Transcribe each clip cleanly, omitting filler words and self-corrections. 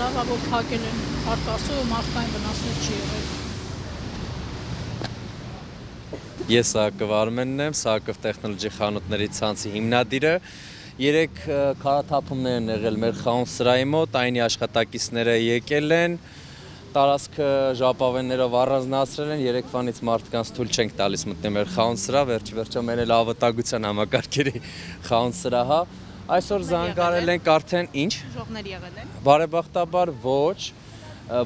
լավ է, որ փակել են արտասը, մարդկային վնասներ չի եղել։ Ես Սահակով Արմենն եմ, Սահակով տեխնոլոգի խանութների ցանցի հիմնադիրը։ Երեք քարաթափումներ են եղել մեր խանութ սրահի մոտ, այնի աշխատակիցները եկել են, տարածքը ժապավեններով առանձնացրել են, երեկվանից մարդկանց թույլ չենք տալիս մտնել մեր խանութ սրահ, վերջ-վերջո մեր էլ անվտանգության համակարգերի խանութ սրահ է։ Այսօր զանգարել ենք արդեն ինչ։ Ժողներ եղել են։ Բարեբախտաբար ոչ,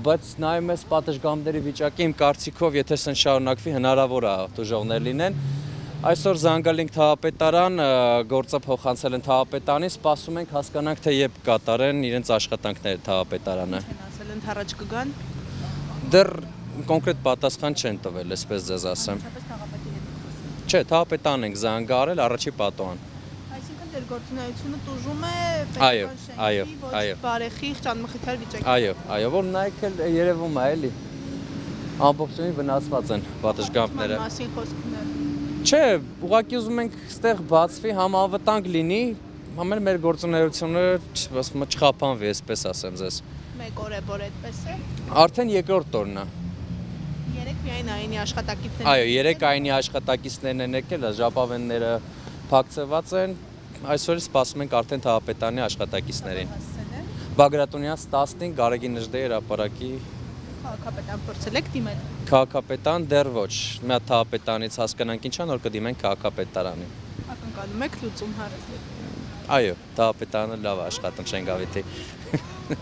բայց նայում ես պատշգամբների վիճակի իմ կարծիքով, եթե սեն շարունակվի, հնարավոր է տուժողներ լինեն։ Այսօր զանգալ ենք թաղապետարան, գործը փոխանցել են թաղապետանին, սպասում ենք հասկանանք, թե երբ կատարեն իրենց աշխատանքները թաղապետարանը։ Են ասել ընդառաջ կգան։ Դեռ կոնկրետ պատասխան չեն տվել, այսպես ձեզ ասեմ։ Ինչպես թաղապետի հետ։ Չէ, թաղապետանն ենք զանգարել, առաջի պատոհան։ Այսինքն ձեր գործունեությունը տուժում է Այո, պետական այո, շենքի ոչ այո։ բարեխիղճ անմխիթար վիճակի։ Այո, որ նայեք էլ երևում է էլի։ Ամբողջովին վնասված են պատշգամբները։ Մասին խոսքներ։ Չէ, ուղղակի ուզում ենք ստեղ բացվի, համ անվտանգ լինի, համ էլ մեր գործունեությունը չխափանվի, այսպես ասեմ ձեզ։ Մեկ օր է, որ այդպես է։ Արդեն երկրորդ օրն է։ Երեք միայն այնի աշխատակիցներ։ Այո, երեք այնի աշխատակիցներն են եկել, ժապավենները փակցված են, այսօր սպասում ենք արդեն թաղապետանի աշխատակիցներին։ Բագրատունյանց 15 Գարեգին Նժդեհի հրապարակի Քաղաքապետան փորձել եք դիմել։ քաղաքապետան դեռ ոչ, մի հատ թաղապետանից հասկանանք ինչա, նոր կդիմենք քաղաքապետարանին։ Ակնկալում եք լուծում հարցի։ Այո, թաղապետարանը լավ է աշխատում Շենգավիթի։